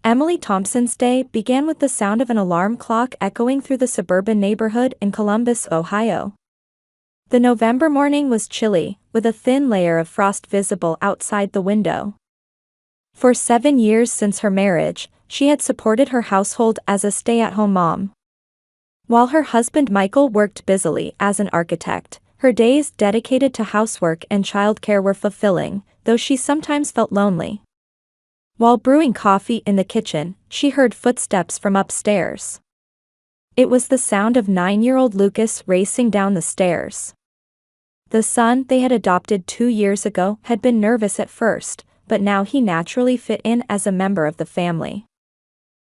Emily Thompson's day began with the sound of an alarm clock echoing through the suburban neighborhood in Columbus, Ohio. The November morning was chilly, with a thin layer of frost visible outside the window. For 7 years since her marriage, she had supported her household as a stay-at-home mom. While her husband Michael worked busily as an architect, her days dedicated to housework and childcare were fulfilling, though she sometimes felt lonely. While brewing coffee in the kitchen, she heard footsteps from upstairs. It was the sound of 9-year-old Lucas racing down the stairs. The son they had adopted 2 years ago had been nervous at first, but now he naturally fit in as a member of the family.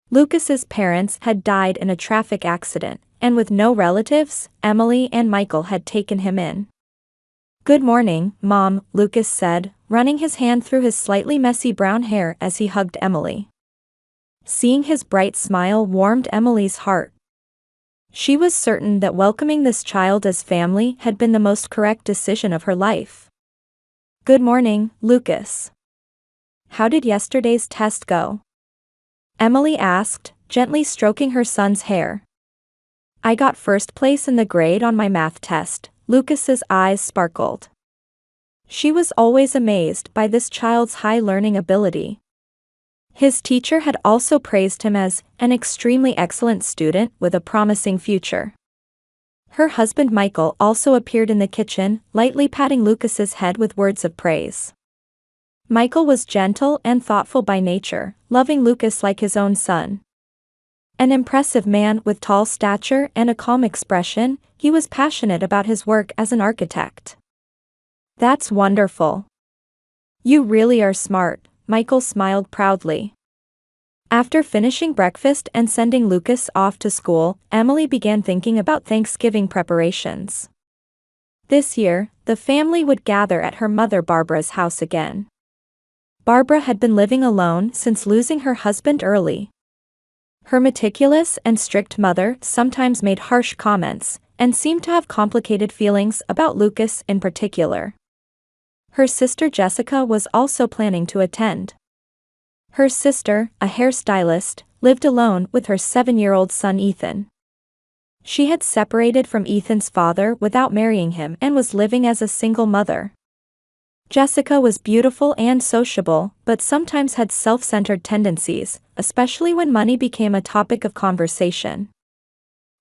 Lucas's parents had died in a traffic accident, and with no relatives, Emily and Michael had taken him in. "Good morning, Mom," Lucas said, running his hand through his slightly messy brown hair as he hugged Emily. Seeing his bright smile warmed Emily's heart. She was certain that welcoming this child as family had been the most correct decision of her life. "Good morning, Lucas. How did yesterday's test go?" Emily asked, gently stroking her son's hair. "I got first place in the grade on my math test," Lucas's eyes sparkled. She was always amazed by this child's high learning ability. His teacher had also praised him as an extremely excellent student with a promising future. Her husband Michael also appeared in the kitchen, lightly patting Lucas's head with words of praise. Michael was gentle and thoughtful by nature, loving Lucas like his own son. An impressive man with tall stature and a calm expression, he was passionate about his work as an architect. "That's wonderful. You really are smart," Michael smiled proudly. After finishing breakfast and sending Lucas off to school, Emily began thinking about Thanksgiving preparations. This year, the family would gather at her mother Barbara's house again. Barbara had been living alone since losing her husband early. Her meticulous and strict mother sometimes made harsh comments, and seemed to have complicated feelings about Lucas in particular. Her sister Jessica was also planning to attend. Her sister, a hairstylist, lived alone with her 7-year-old son Ethan. She had separated from Ethan's father without marrying him and was living as a single mother. Jessica was beautiful and sociable, but sometimes had self-centered tendencies, especially when money became a topic of conversation.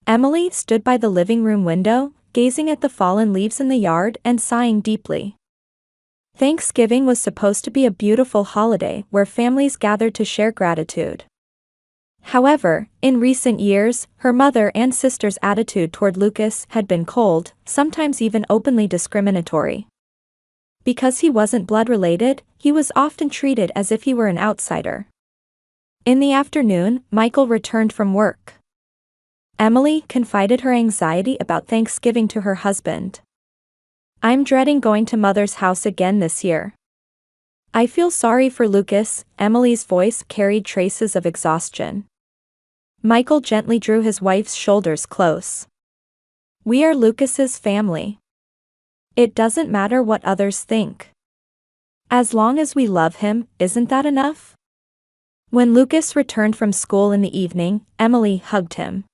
Emily stood by the living room window, gazing at the fallen leaves in the yard and sighing deeply. Thanksgiving was supposed to be a beautiful holiday where families gathered to share gratitude. However, in recent years, her mother and sister's attitude toward Lucas had been cold, sometimes even openly discriminatory. Because he wasn't blood-related, he was often treated as if he were an outsider. In the afternoon, Michael returned from work. Emily confided her anxiety about Thanksgiving to her husband. "I'm dreading going to Mother's house again this year. I feel sorry for Lucas," Emily's voice carried traces of exhaustion. Michael gently drew his wife's shoulders close. "We are Lucas's family. It doesn't matter what others think. As long as we love him, isn't that enough?" When Lucas returned from school in the evening, Emily hugged him.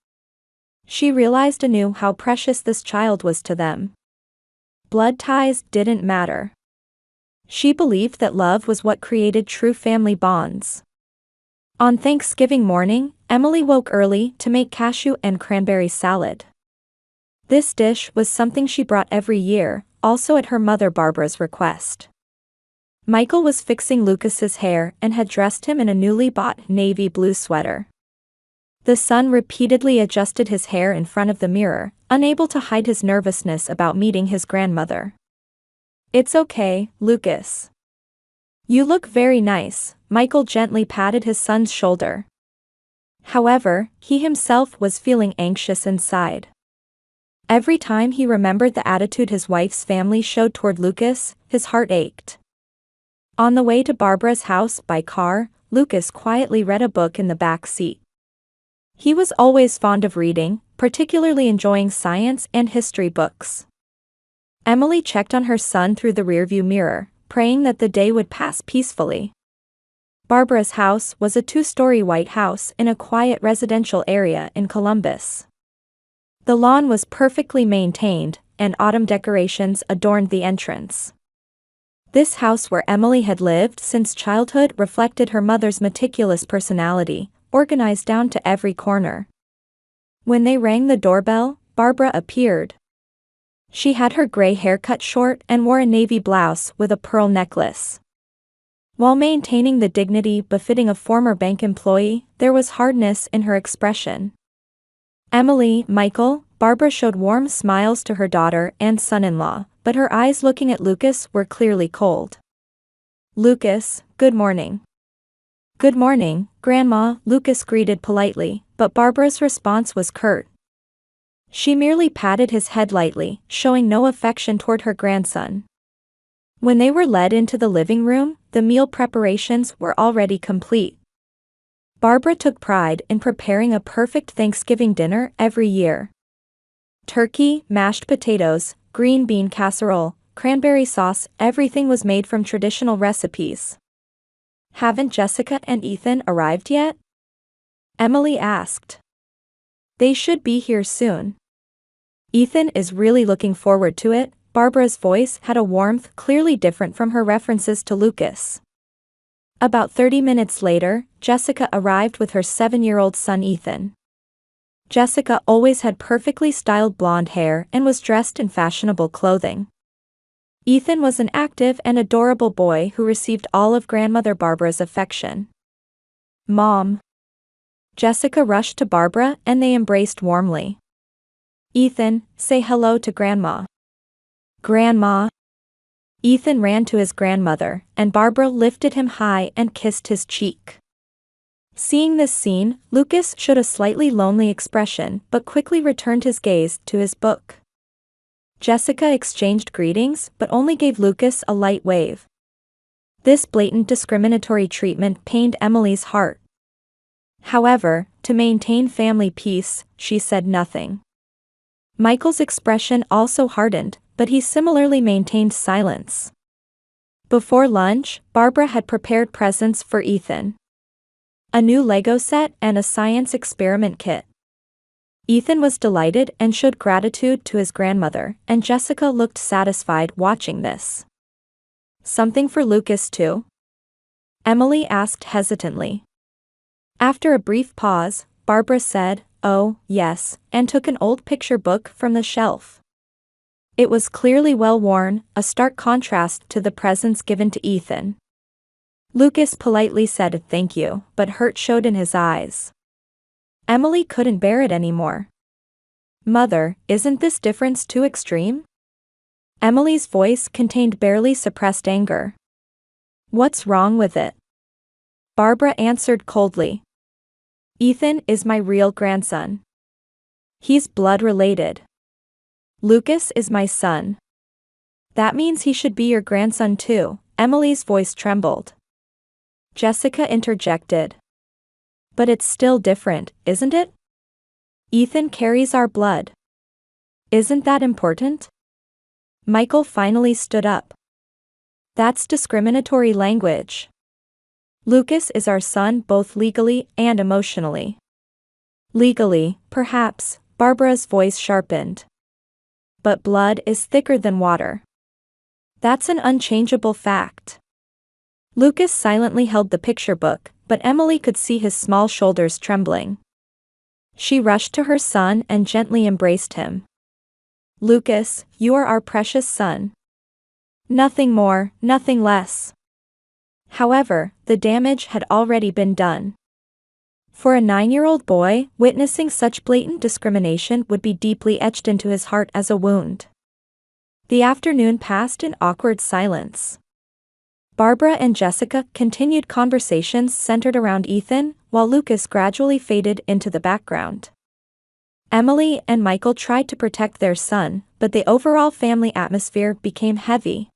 She realized anew how precious this child was to them. Blood ties didn't matter. She believed that love was what created true family bonds. On Thanksgiving morning, Emily woke early to make cashew and cranberry salad. This dish was something she brought every year, also at her mother Barbara's request. Michael was fixing Lucas's hair and had dressed him in a newly bought navy blue sweater. The son repeatedly adjusted his hair in front of the mirror, unable to hide his nervousness about meeting his grandmother. "It's okay, Lucas. You look very nice," Michael gently patted his son's shoulder. However, he himself was feeling anxious inside. Every time he remembered the attitude his wife's family showed toward Lucas, his heart ached. On the way to Barbara's house by car, Lucas quietly read a book in the back seat. He was always fond of reading, particularly enjoying science and history books. Emily checked on her son through the rearview mirror, praying that the day would pass peacefully. Barbara's house was a two-story white house in a quiet residential area in Columbus. The lawn was perfectly maintained, and autumn decorations adorned the entrance. This house where Emily had lived since childhood reflected her mother's meticulous personality, organized down to every corner. When they rang the doorbell, Barbara appeared. She had her gray hair cut short and wore a navy blouse with a pearl necklace. While maintaining the dignity befitting a former bank employee, there was hardness in her expression. Emily, Michael, Barbara showed warm smiles to her daughter and son-in-law, but her eyes looking at Lucas were clearly cold. "Lucas, good morning." "Good morning, Grandma," Lucas greeted politely, but Barbara's response was curt. She merely patted his head lightly, showing no affection toward her grandson. When they were led into the living room, the meal preparations were already complete. Barbara took pride in preparing a perfect Thanksgiving dinner every year. Turkey, mashed potatoes, green bean casserole, cranberry sauce, everything was made from traditional recipes. "Haven't Jessica and Ethan arrived yet?" Emily asked. "They should be here soon." "Ethan is really looking forward to it." Barbara's voice had a warmth clearly different from her references to Lucas. About 30 minutes later, Jessica arrived with her 7-year-old son Ethan. Jessica always had perfectly styled blonde hair and was dressed in fashionable clothing. Ethan was an active and adorable boy who received all of grandmother Barbara's affection. "Mom." Jessica rushed to Barbara and they embraced warmly. "Ethan, say hello to Grandma." "Grandma." Ethan ran to his grandmother, and Barbara lifted him high and kissed his cheek. Seeing this scene, Lucas showed a slightly lonely expression but quickly returned his gaze to his book. Jessica exchanged greetings but only gave Lucas a light wave. This blatant discriminatory treatment pained Emily's heart. However, to maintain family peace, she said nothing. Michael's expression also hardened, but he similarly maintained silence. Before lunch, Barbara had prepared presents for Ethan. A new Lego set and a science experiment kit. Ethan was delighted and showed gratitude to his grandmother, and Jessica looked satisfied watching this. "Something for Lucas too?" Emily asked hesitantly. After a brief pause, Barbara said, "Oh, yes," and took an old picture book from the shelf. It was clearly well worn, a stark contrast to the presents given to Ethan. Lucas politely said thank you, but hurt showed in his eyes. Emily couldn't bear it anymore. "Mother, isn't this difference too extreme?" Emily's voice contained barely suppressed anger. "What's wrong with it?" Barbara answered coldly. "Ethan is my real grandson. He's blood-related. Lucas is my son. That means he should be your grandson too." Emily's voice trembled. Jessica interjected. "But it's still different, isn't it? Ethan carries our blood. Isn't that important?" Michael finally stood up. "That's discriminatory language. Lucas is our son both legally and emotionally." "Legally, perhaps," Barbara's voice sharpened. "But blood is thicker than water. That's an unchangeable fact." Lucas silently held the picture book, but Emily could see his small shoulders trembling. She rushed to her son and gently embraced him. "Lucas, you are our precious son. Nothing more, nothing less." However, the damage had already been done. For a 9-year-old boy, witnessing such blatant discrimination would be deeply etched into his heart as a wound. The afternoon passed in awkward silence. Barbara and Jessica continued conversations centered around Ethan, while Lucas gradually faded into the background. Emily and Michael tried to protect their son, but the overall family atmosphere became heavy.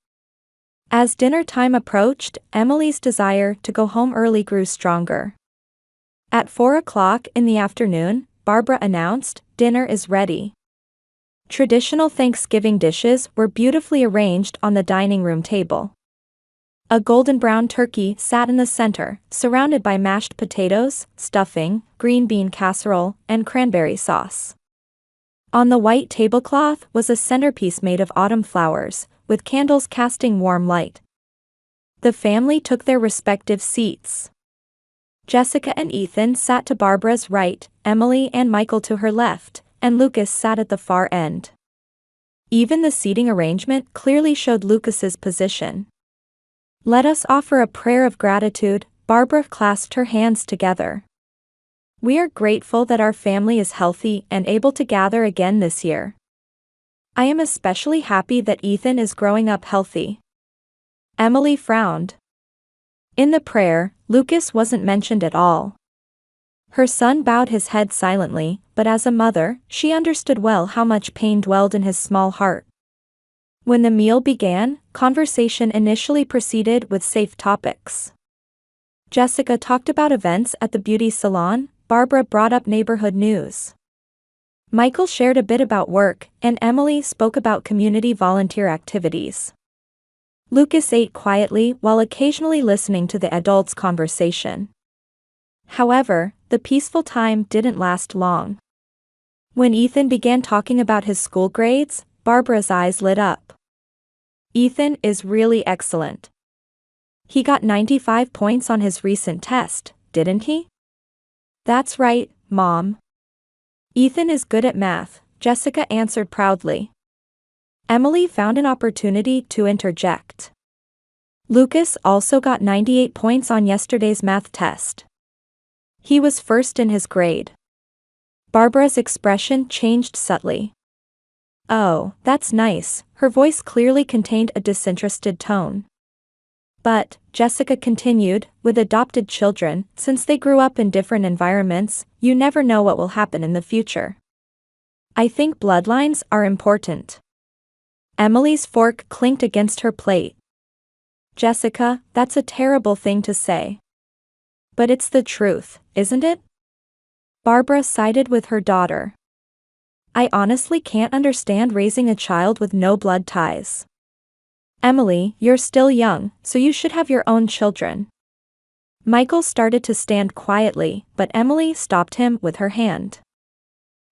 As dinner time approached, Emily's desire to go home early grew stronger. At 4 o'clock in the afternoon, Barbara announced, "Dinner is ready." Traditional Thanksgiving dishes were beautifully arranged on the dining room table. A golden brown turkey sat in the center, surrounded by mashed potatoes, stuffing, green bean casserole, and cranberry sauce. On the white tablecloth was a centerpiece made of autumn flowers, with candles casting warm light. The family took their respective seats. Jessica and Ethan sat to Barbara's right, Emily and Michael to her left, and Lucas sat at the far end. Even the seating arrangement clearly showed Lucas's position. "Let us offer a prayer of gratitude," Barbara clasped her hands together. "We are grateful that our family is healthy and able to gather again this year. I am especially happy that Ethan is growing up healthy." Emily frowned. In the prayer, Lucas wasn't mentioned at all. Her son bowed his head silently, but as a mother, she understood well how much pain dwelled in his small heart. When the meal began, conversation initially proceeded with safe topics. Jessica talked about events at the beauty salon, Barbara brought up neighborhood news. Michael shared a bit about work, and Emily spoke about community volunteer activities. Lucas ate quietly while occasionally listening to the adults' conversation. However, the peaceful time didn't last long. When Ethan began talking about his school grades, Barbara's eyes lit up. "Ethan is really excellent. He got 95 points on his recent test, didn't he?" "That's right, Mom. Ethan is good at math," Jessica answered proudly. Emily found an opportunity to interject. "Lucas also got 98 points on yesterday's math test. He was first in his grade." Barbara's expression changed subtly. "Oh, that's nice," her voice clearly contained a disinterested tone. "But," Jessica continued, "with adopted children, since they grew up in different environments, you never know what will happen in the future. I think bloodlines are important." Emily's fork clinked against her plate. "Jessica, that's a terrible thing to say. But it's the truth, isn't it?" Barbara sided with her daughter. "I honestly can't understand raising a child with no blood ties. Emily, you're still young, so you should have your own children." Michael started to stand quietly, but Emily stopped him with her hand.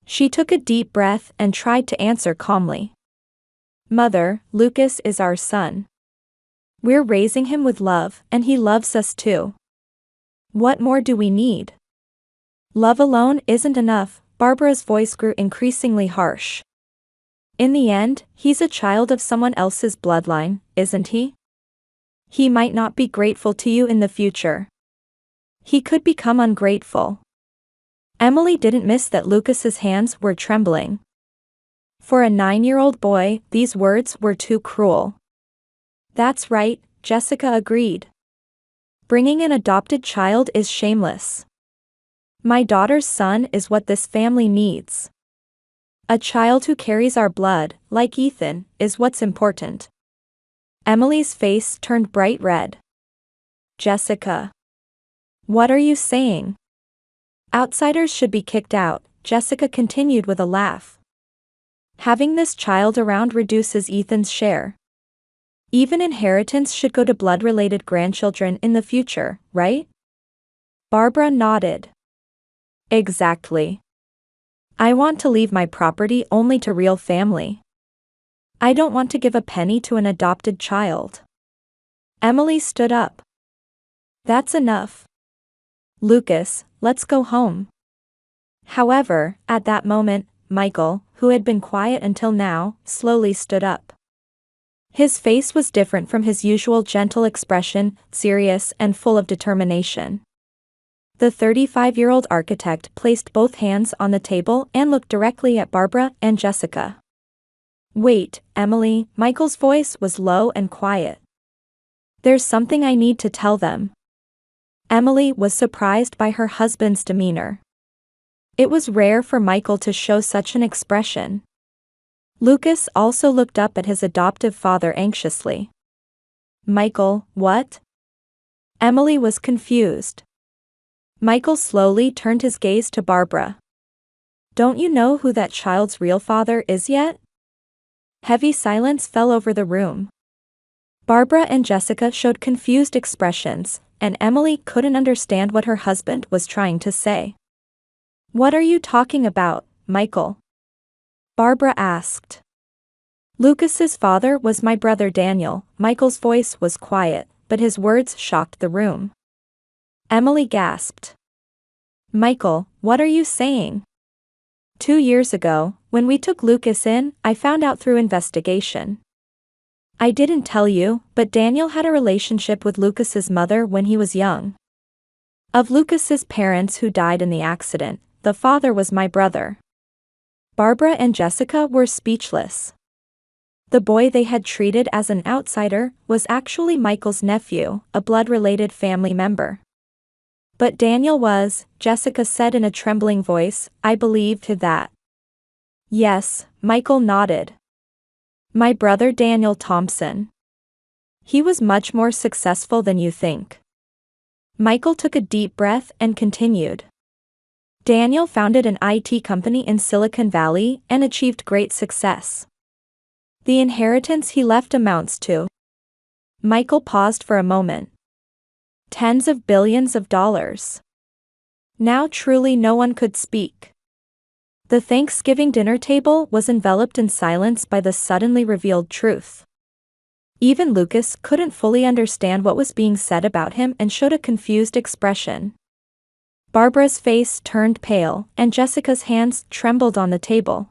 She took a deep breath and tried to answer calmly. "Mother, Lucas is our son. We're raising him with love, and he loves us too. What more do we need? Love alone isn't enough." Barbara's voice grew increasingly harsh. "In the end, he's a child of someone else's bloodline, isn't he? He might not be grateful to you in the future. He could become ungrateful." Emily didn't miss that Lucas's hands were trembling. For a 9-year-old boy, these words were too cruel. "That's right," Jessica agreed. "Bringing an adopted child is shameless. My daughter's son is what this family needs. A child who carries our blood, like Ethan, is what's important." Emily's face turned bright red. "Jessica. What are you saying? Outsiders should be kicked out," Jessica continued with a laugh. "Having this child around reduces Ethan's share. Even inheritance should go to blood-related grandchildren in the future, right?" Barbara nodded. "Exactly. I want to leave my property only to real family. I don't want to give a penny to an adopted child." Emily stood up. "That's enough. Lucas, let's go home." However, at that moment, Michael, who had been quiet until now, slowly stood up. His face was different from his usual gentle expression, serious and full of determination. The 35-year-old architect placed both hands on the table and looked directly at Barbara and Jessica. "Wait, Emily," Michael's voice was low and quiet. "There's something I need to tell them." Emily was surprised by her husband's demeanor. It was rare for Michael to show such an expression. Lucas also looked up at his adoptive father anxiously. "Michael, what?" Emily was confused. Michael slowly turned his gaze to Barbara. "Don't you know who that child's real father is yet?" Heavy silence fell over the room. Barbara and Jessica showed confused expressions, and Emily couldn't understand what her husband was trying to say. "What are you talking about, Michael?" Barbara asked. "Lucas's father was my brother Daniel." Michael's voice was quiet, but his words shocked the room. Emily gasped. "Michael, what are you saying?" 2 years ago, when we took Lucas in, I found out through investigation. I didn't tell you, but Daniel had a relationship with Lucas's mother when he was young. Of Lucas's parents who died in the accident, the father was my brother." Barbara and Jessica were speechless. The boy they had treated as an outsider was actually Michael's nephew, a blood-related family member. "But Daniel was," Jessica said in a trembling voice. "I believed that." "Yes," Michael nodded. "My brother Daniel Thompson. He was much more successful than you think." Michael took a deep breath and continued. "Daniel founded an IT company in Silicon Valley and achieved great success. The inheritance he left amounts to—" Michael paused for a moment. "Tens of billions of dollars." Now truly no one could speak. The Thanksgiving dinner table was enveloped in silence by the suddenly revealed truth. Even Lucas couldn't fully understand what was being said about him and showed a confused expression. Barbara's face turned pale, and Jessica's hands trembled on the table.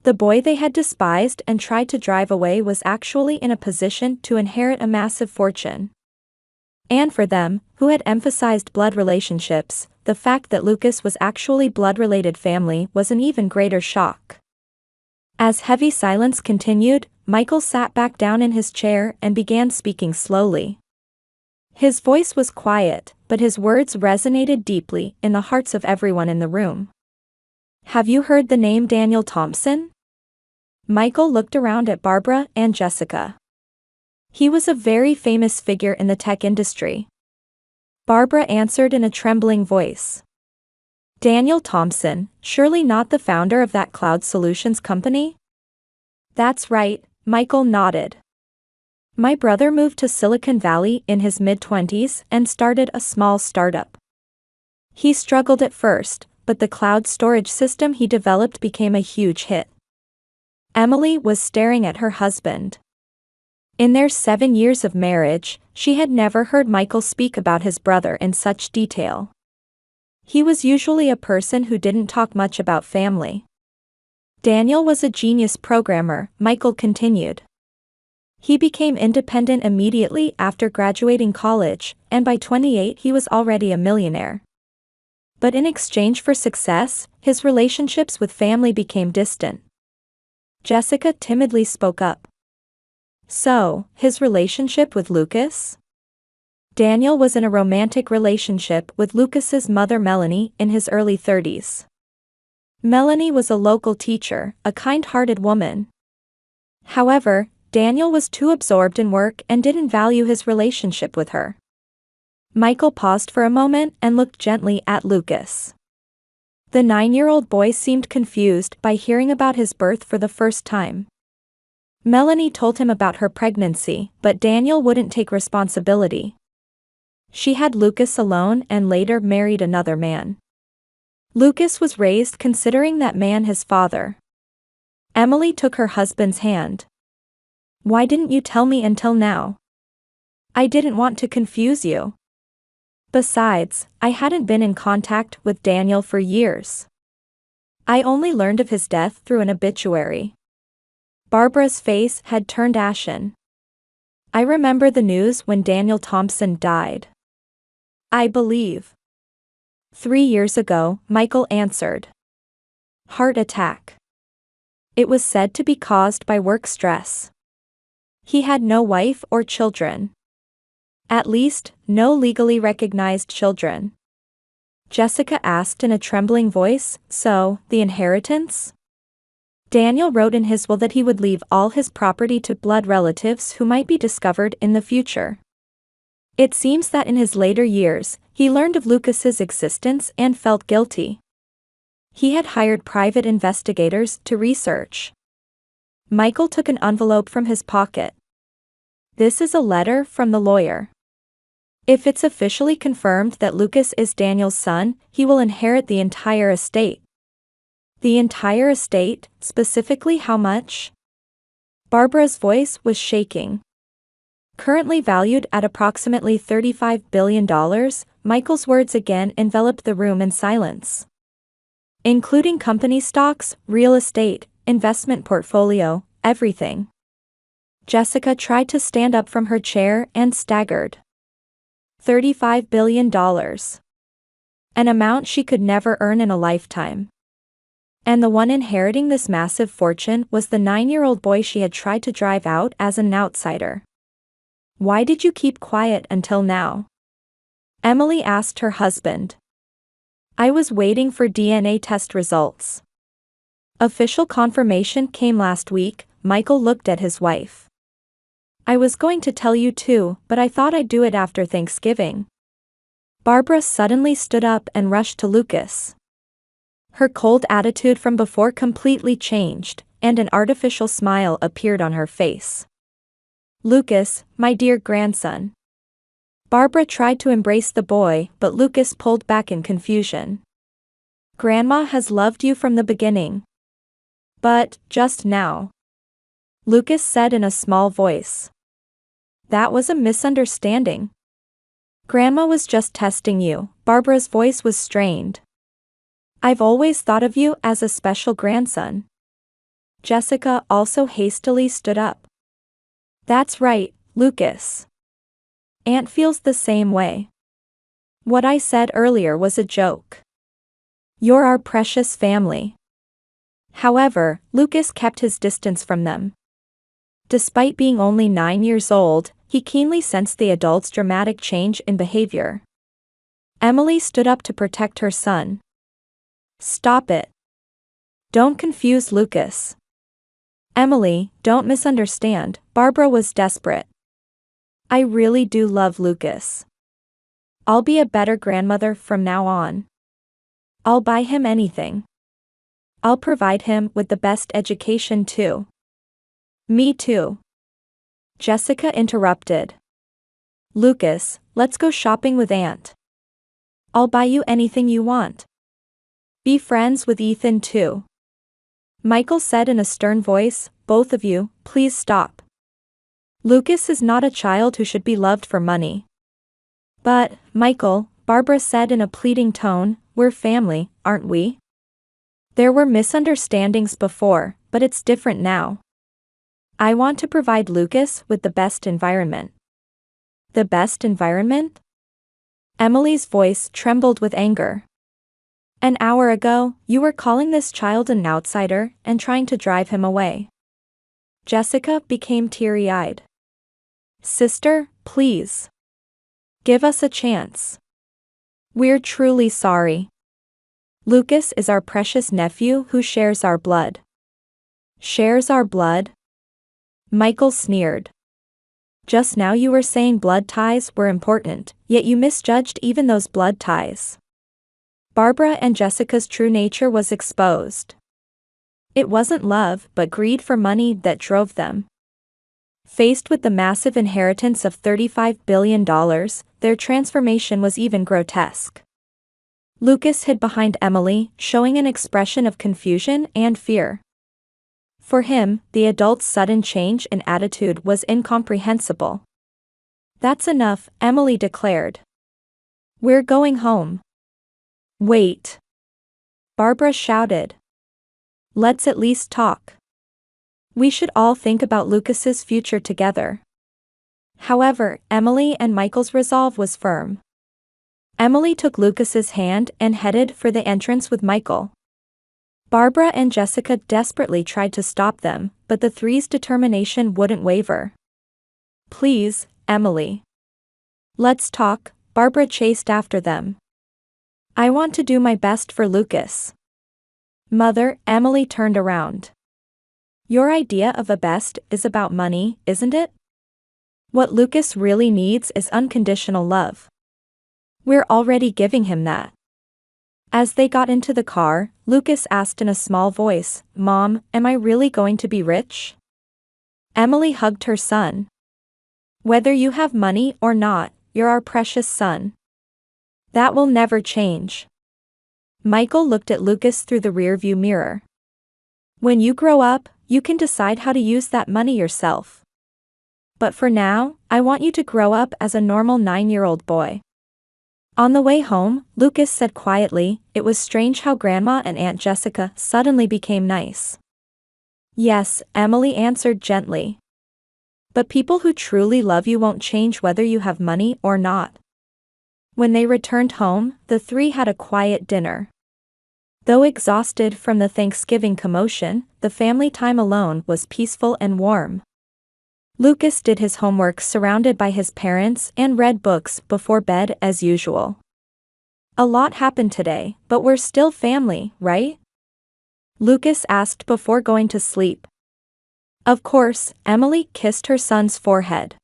The boy they had despised and tried to drive away was actually in a position to inherit a massive fortune. And for them, who had emphasized blood relationships, the fact that Lucas was actually blood-related family was an even greater shock. As heavy silence continued, Michael sat back down in his chair and began speaking slowly. His voice was quiet, but his words resonated deeply in the hearts of everyone in the room. "Have you heard the name Daniel Thompson?" Michael looked around at Barbara and Jessica. "He was a very famous figure in the tech industry." Barbara answered in a trembling voice. "Daniel Thompson, surely not the founder of that cloud solutions company?" "That's right," Michael nodded. "My brother moved to Silicon Valley in his mid-20s and started a small startup. He struggled at first, but the cloud storage system he developed became a huge hit." Emily was staring at her husband. In their 7 years of marriage, she had never heard Michael speak about his brother in such detail. He was usually a person who didn't talk much about family. "Daniel was a genius programmer," Michael continued. "He became independent immediately after graduating college, and by 28 he was already a millionaire. But in exchange for success, his relationships with family became distant." Jessica timidly spoke up. "So, his relationship with Lucas?" "Daniel was in a romantic relationship with Lucas's mother Melanie in his early 30s. Melanie was a local teacher, a kind-hearted woman. However, Daniel was too absorbed in work and didn't value his relationship with her." Michael paused for a moment and looked gently at Lucas. The 9-year-old boy seemed confused by hearing about his birth for the first time. Melanie told him about her pregnancy, but Daniel wouldn't take responsibility. She had Lucas alone and later married another man. Lucas was raised considering that man his father. Emily took her husband's hand. "Why didn't you tell me until now?" "I didn't want to confuse you. Besides, I hadn't been in contact with Daniel for years. I only learned of his death through an obituary." Barbara's face had turned ashen. "I remember the news when Daniel Thompson died. I believe 3 years ago," Michael answered. "Heart attack. It was said to be caused by work stress. He had no wife or children. At least, no legally recognized children." Jessica asked in a trembling voice, "So, the inheritance?" "Daniel wrote in his will that he would leave all his property to blood relatives who might be discovered in the future. It seems that in his later years, he learned of Lucas's existence and felt guilty. He had hired private investigators to research." Michael took an envelope from his pocket. This is a letter from the lawyer. If it's officially confirmed that Lucas is Daniel's son, he will inherit the entire estate. The entire estate, specifically how much? Barbara's voice was shaking. Currently valued at approximately $35 billion, Michael's words again enveloped the room in silence. Including company stocks, real estate, investment portfolio, everything. Jessica tried to stand up from her chair and staggered. $35 billion. An amount she could never earn in a lifetime. And the one inheriting this massive fortune was the 9-year-old boy she had tried to drive out as an outsider. Why did you keep quiet until now? Emily asked her husband. I was waiting for DNA test results. Official confirmation came last week. Michael looked at his wife. I was going to tell you too, but I thought I'd do it after Thanksgiving. Barbara suddenly stood up and rushed to Lucas. Her cold attitude from before completely changed, and an artificial smile appeared on her face. Lucas, my dear grandson. Barbara tried to embrace the boy, but Lucas pulled back in confusion. Grandma has loved you from the beginning. But, just now. Lucas said in a small voice. That was a misunderstanding. Grandma was just testing you. Barbara's voice was strained. I've always thought of you as a special grandson. Jessica also hastily stood up. That's right, Lucas. Aunt feels the same way. What I said earlier was a joke. You're our precious family. However, Lucas kept his distance from them. Despite being only 9 years old, he keenly sensed the adult's dramatic change in behavior. Emily stood up to protect her son. Stop it. Don't confuse Lucas. Emily, don't misunderstand. Barbara was desperate. I really do love Lucas. I'll be a better grandmother from now on. I'll buy him anything. I'll provide him with the best education too. Me too. Jessica interrupted. Lucas, let's go shopping with Aunt. I'll buy you anything you want. Be friends with Ethan too. Michael said in a stern voice, both of you, please stop. Lucas is not a child who should be loved for money. But, Michael, Barbara said in a pleading tone, we're family, aren't we? There were misunderstandings before, but it's different now. I want to provide Lucas with the best environment. The best environment? Emily's voice trembled with anger. An hour ago, you were calling this child an outsider and trying to drive him away. Jessica became teary-eyed. Sister, please. Give us a chance. We're truly sorry. Lucas is our precious nephew who shares our blood. Shares our blood? Michael sneered. Just now you were saying blood ties were important, yet you misjudged even those blood ties. Barbara and Jessica's true nature was exposed. It wasn't love but greed for money that drove them. Faced with the massive inheritance of $35 billion, their transformation was even grotesque. Lucas hid behind Emily, showing an expression of confusion and fear. For him, the adult's sudden change in attitude was incomprehensible. That's enough, Emily declared. We're going home. Wait. Barbara shouted. Let's at least talk. We should all think about Lucas's future together. However, Emily and Michael's resolve was firm. Emily took Lucas's hand and headed for the entrance with Michael. Barbara and Jessica desperately tried to stop them, but the three's determination wouldn't waver. Please, Emily. Let's talk, Barbara chased after them. I want to do my best for Lucas. Mother, Emily turned around. Your idea of a best is about money, isn't it? What Lucas really needs is unconditional love. We're already giving him that. As they got into the car, Lucas asked in a small voice, Mom, am I really going to be rich? Emily hugged her son. Whether you have money or not, you're our precious son. That will never change. Michael looked at Lucas through the rearview mirror. When you grow up, you can decide how to use that money yourself. But for now, I want you to grow up as a normal 9-year-old boy. On the way home, Lucas said quietly, it was strange how Grandma and Aunt Jessica suddenly became nice. Yes, Emily answered gently. But people who truly love you won't change whether you have money or not. When they returned home, the three had a quiet dinner. Though exhausted from the Thanksgiving commotion, the family time alone was peaceful and warm. Lucas did his homework surrounded by his parents and read books before bed as usual. A lot happened today, but we're still family, right? Lucas asked before going to sleep. Of course, Emily kissed her son's forehead.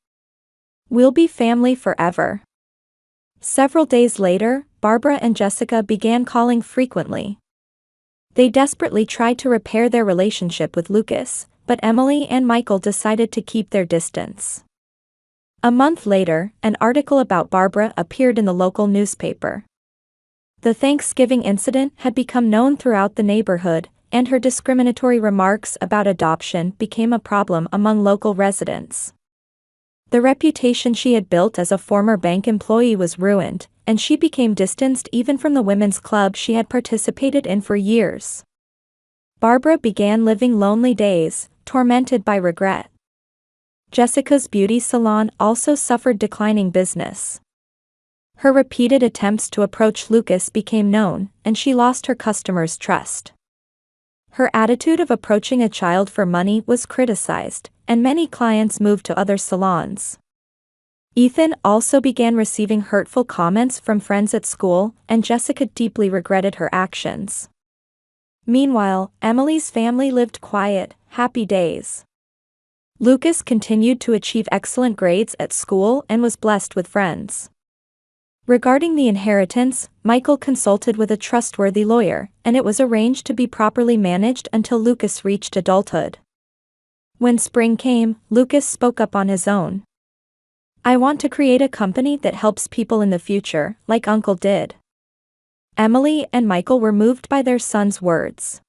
We'll be family forever. Several days later, Barbara and Jessica began calling frequently. They desperately tried to repair their relationship with Lucas, but Emily and Michael decided to keep their distance. A month later, an article about Barbara appeared in the local newspaper. The Thanksgiving incident had become known throughout the neighborhood, and her discriminatory remarks about adoption became a problem among local residents. The reputation she had built as a former bank employee was ruined, and she became distanced even from the women's club she had participated in for years. Barbara began living lonely days, tormented by regret. Jessica's beauty salon also suffered declining business. Her repeated attempts to approach Lucas became known, and she lost her customers' trust. Her attitude of approaching a child for money was criticized, and many clients moved to other salons. Ethan also began receiving hurtful comments from friends at school, and Jessica deeply regretted her actions. Meanwhile, Emily's family lived quiet, happy days. Lucas continued to achieve excellent grades at school and was blessed with friends. Regarding the inheritance, Michael consulted with a trustworthy lawyer, and it was arranged to be properly managed until Lucas reached adulthood. When spring came, Lucas spoke up on his own. I want to create a company that helps people in the future, like Uncle did. Emily and Michael were moved by their son's words.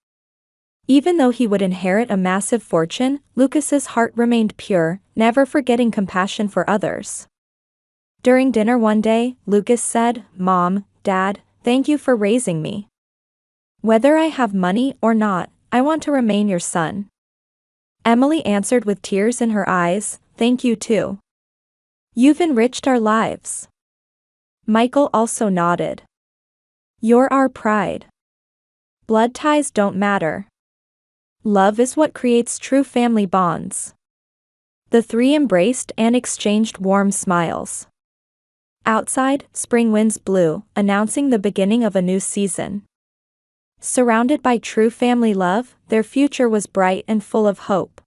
Even though he would inherit a massive fortune, Lucas's heart remained pure, never forgetting compassion for others. During dinner one day, Lucas said, Mom, Dad, thank you for raising me. Whether I have money or not, I want to remain your son. Emily answered with tears in her eyes, thank you too. You've enriched our lives. Michael also nodded. You're our pride. Blood ties don't matter. Love is what creates true family bonds. The three embraced and exchanged warm smiles. Outside, spring winds blew, announcing the beginning of a new season. Surrounded by true family love, their future was bright and full of hope.